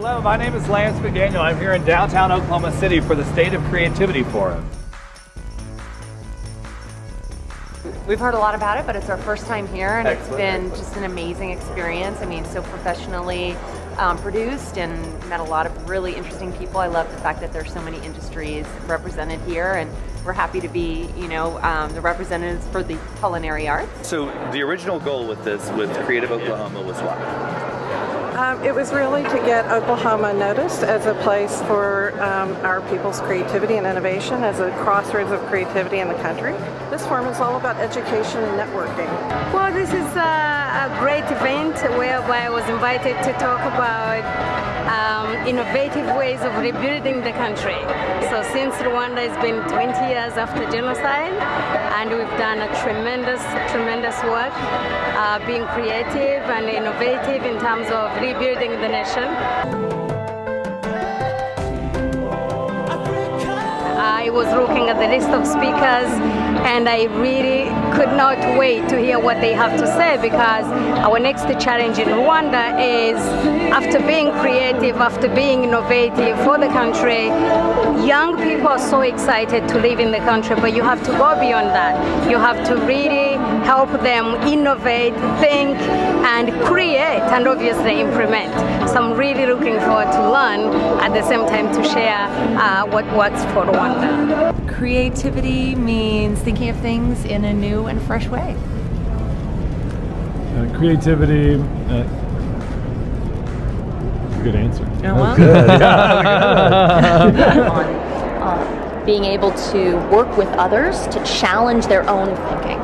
Hello, my name is McDaniel. I'm here in downtown Oklahoma City for the State of Creativity Forum. We've heard a lot about it, but it's our first time here, and Excellent. It's been just an amazing experience. I mean, so professionally produced, and met a lot of really interesting people. I love the fact that there's so many industries represented here, and we're happy to be, the representatives for the culinary arts. So the original goal with Creative Oklahoma was what? It was really to get Oklahoma noticed as a place for our people's creativity and innovation, as a crossroads of creativity in the country. This forum is all about education and networking. Well, this is a great event whereby I was invited to talk about innovative ways of rebuilding the country. So since Rwanda has been 20 years after genocide, and we've done a tremendous work being creative and innovative in terms of rebuilding the nation. I was looking at the list of speakers, and I really could not wait to hear what they have to say, because our next challenge in Rwanda is, after being creative, after being innovative for the country, young people are so excited to live in the country, but you have to go beyond that. You have to really help them innovate, think, and create, and obviously implement. So I'm really looking forward to learn, at the same time to share what works for Rwanda. Creativity means thinking of things in a new and fresh way. Creativity, good answer. Well, on being able to work with others to challenge their own thinking.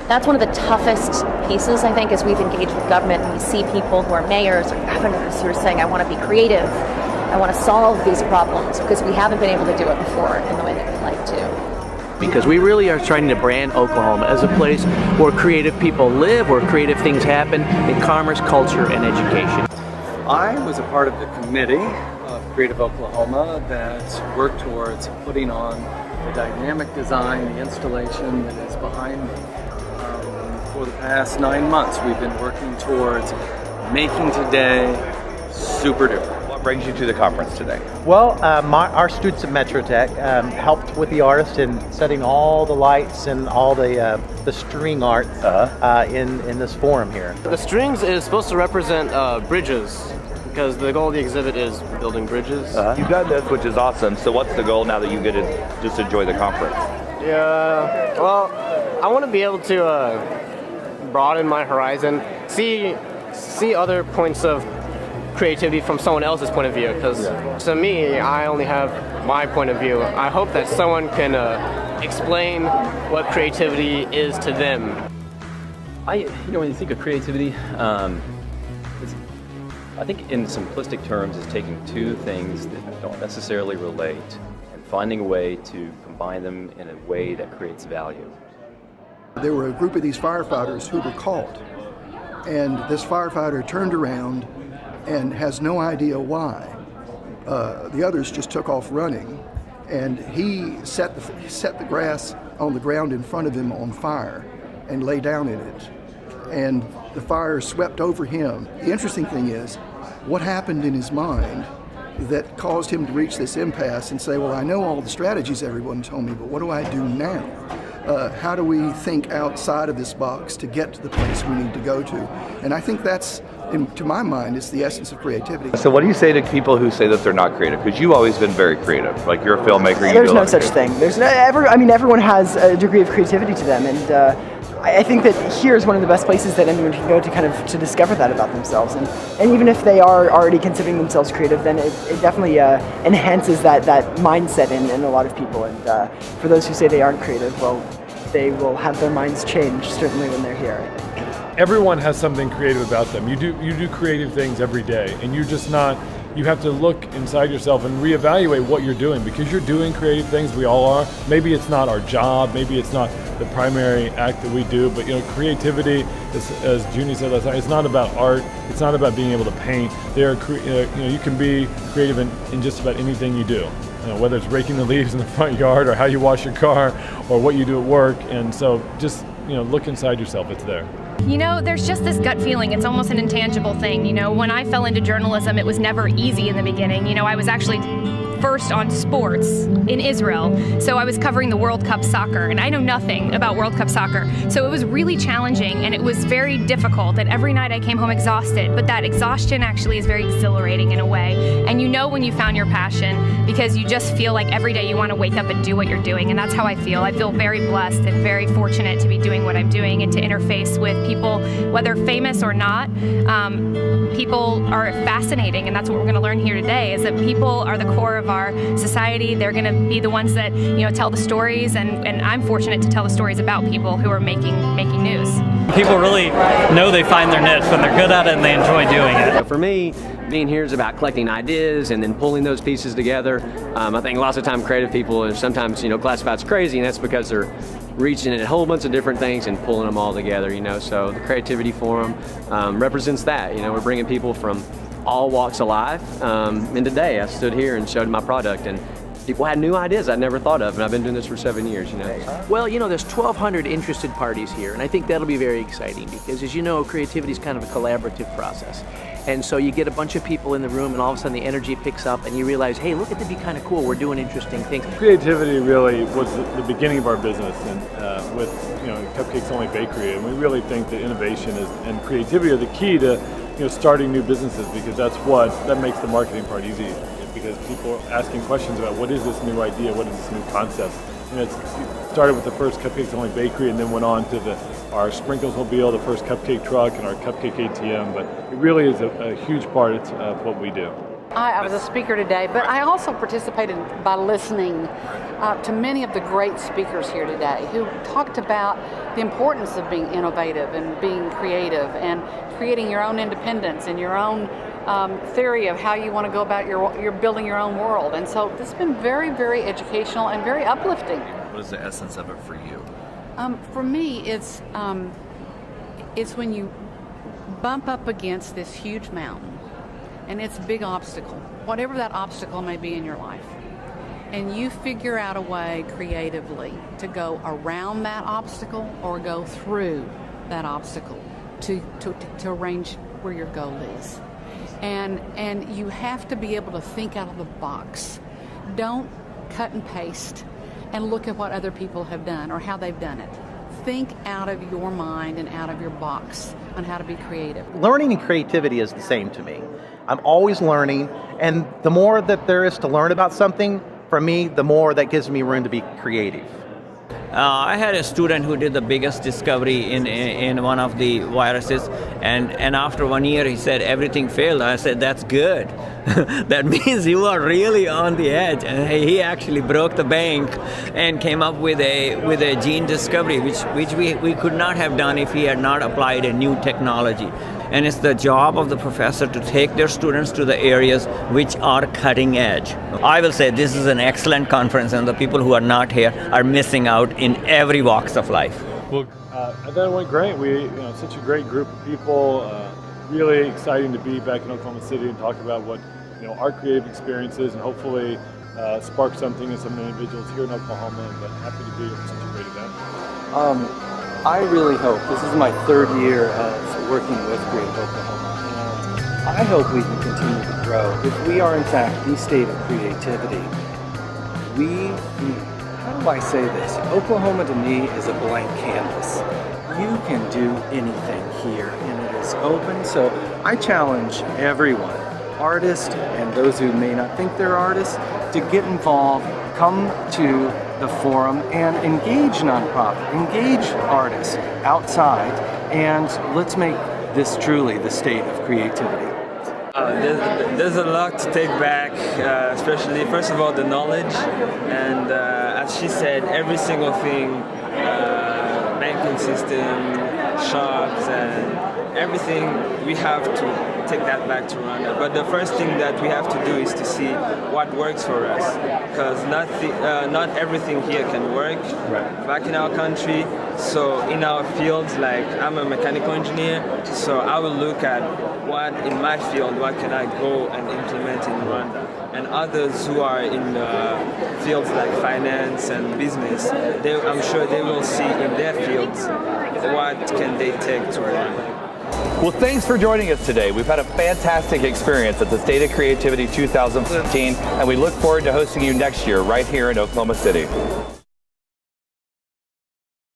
That's one of the toughest pieces, I think, as we've engaged with government, and we see people who are mayors or governors who are saying, I want to be creative, I want to solve these problems, because we haven't been able to do it before in the way that we'd like to. Because we really are trying to brand Oklahoma as a place where creative people live, where creative things happen in commerce, culture, and education. I was a part of the committee of Creative Oklahoma that worked towards putting on the dynamic design, the installation that is behind me. For the past 9 months, we've been working towards making today super duper. What brings you to the conference today? Well, our students at MetroTech helped with the artist in setting all the lights and all the string art in this forum here. The strings is supposed to represent bridges, because the goal of the exhibit is building bridges. You've done this, which is awesome. So what's the goal now that you get to just enjoy the conference? Yeah, well, I want to be able to broaden my horizon, see other points of creativity from someone else's point of view, because to me, I only have my point of view. I hope that someone can explain what creativity is to them. When you think of creativity, I think in simplistic terms is taking two things that don't necessarily relate and finding a way to combine them in a way that creates value. There were a group of these firefighters who were caught, and this firefighter turned around and has no idea why. The others just took off running, and he set the grass on the ground in front of him on fire and lay down in it, and the fire swept over him. The interesting thing is, what happened in his mind that caused him to reach this impasse and say, well, I know all the strategies everyone told me, but what do I do now? How do we think outside of this box to get to the place we need to go to? And I think that's, to my mind, is the essence of creativity. So what do you say to people who say that they're not creative? Because you've always been very creative. Like, you're a filmmaker. There's no such thing. Everyone has a degree of creativity to them, and I think that here is one of the best places that anyone can go to discover that about themselves. And even if they are already considering themselves creative, then it definitely enhances that mindset in a lot of people. And for those who say they aren't creative, well, they will have their minds changed, certainly when they're here, I think. Everyone has something creative about them. You do creative things every day, and you're just not. You have to look inside yourself and reevaluate what you're doing, because you're doing creative things. We all are. Maybe it's not our job. Maybe it's not the primary act that we do. But creativity, as Junie said last night, it's not about art. It's not about being able to paint. You can be creative in just about anything you do. Whether it's raking the leaves in the front yard, or how you wash your car, or what you do at work. And so just look inside yourself. It's there. You know, there's just this gut feeling. It's almost an intangible thing. You know, when I fell into journalism, it was never easy in the beginning. You know, I was actually first on sports in Israel. So I was covering the World Cup soccer, and I know nothing about World Cup soccer. So it was really challenging, and it was very difficult, and every night I came home exhausted. But that exhaustion actually is very exhilarating in a way. And you know when you found your passion, because you just feel like every day you want to wake up and do what you're doing, and that's how I feel. I feel very blessed and very fortunate to be doing what I'm doing and to interface with people, whether famous or not. People are fascinating, and that's what we're going to learn here today, is that people are the core of our society. They're going to be the ones that, you know, tell the stories, and I'm fortunate to tell the stories about people who are making news. People really know they find their niche when they're good at it and they enjoy doing it. For me, being here is about collecting ideas and then pulling those pieces together. I think lots of time creative people are sometimes, you know, classified as crazy, and that's because they're reaching at a whole bunch of different things and pulling them all together, you know. So the Creativity Forum represents that. You know, we're bringing people from all walks of life. And today I stood here and showed my product, and people had new ideas I'd never thought of, and I've been doing this for 7 years, you know. Well, you know, there's 1,200 interested parties here, and I think that'll be very exciting because, as you know, creativity is kind of a collaborative process. And so you get a bunch of people in the room, and all of a sudden the energy picks up, and you realize, hey, look, it'd be kind of cool. We're doing interesting things. Creativity really was the beginning of our business, and with, you know, Cupcakes Only Bakery, and we really think that innovation and creativity are the key to, you know, starting new businesses, because that makes the marketing part easy, because people are asking questions about what is this new idea, what is this new concept. And it started with the first Cupcakes Only Bakery, and then went on to our Sprinkles Mobile, the first cupcake truck, and our cupcake ATM. But it really is a huge part of what we do. I was a speaker today, but I also participated by listening to many of the great speakers here today who talked about the importance of being innovative and being creative and creating your own independence and your own theory of how you want to go about your building your own world. And so this has been very, very educational and very uplifting. What is the essence of it for you? For me, it's when you bump up against this huge mountain, and it's a big obstacle, whatever that obstacle may be in your life, and you figure out a way creatively to go around that obstacle or go through that obstacle to arrange where your goal is. And you have to be able to think out of the box. Don't cut and paste and look at what other people have done or how they've done it. Think out of your mind and out of your box on how to be creative. Learning and creativity is the same to me. I'm always learning, and the more that there is to learn about something, for me, the more that gives me room to be creative. I had a student who did the biggest discovery in one of the viruses, and after 1 year he said everything failed. I said, that's good. That means you are really on the edge. And he actually broke the bank and came up with a gene discovery, which we could not have done if he had not applied a new technology. And it's the job of the professor to take their students to the areas which are cutting edge. I will say this is an excellent conference, and the people who are not here are missing out in every walks of life. Well, I thought it went great. We, such a great group of people. Really exciting to be back in Oklahoma City and talk about what, our creative experiences, and hopefully spark something in some individuals here in Oklahoma. But happy to be here for such a great event. I really hope, this is my third year of working with Creative Oklahoma, and I hope we can continue to grow. If we are in fact the state of creativity, how do I say this? Oklahoma to me is a blank canvas. You can do anything here, and it is open, so I challenge everyone, artists and those who may not think they're artists, to get involved, come to the forum and engage nonprofit, engage artists outside, and let's make this truly the state of creativity. There's a lot to take back, especially, first of all, the knowledge, and as she said, every single thing, banking system, shops, and everything, we have to take that back to Rwanda. But the first thing that we have to do is to see what works for us, because not everything here can work back in our country. So in our fields, like I'm a mechanical engineer, so I will look at what in my field, what can I go and implement in Rwanda. And others who are in fields like finance and business, I'm sure they will see in their fields what can they take to Rwanda. Well, thanks for joining us today. We've had a fantastic experience at the State of Creativity 2015, and we look forward to hosting you next year right here in Oklahoma City.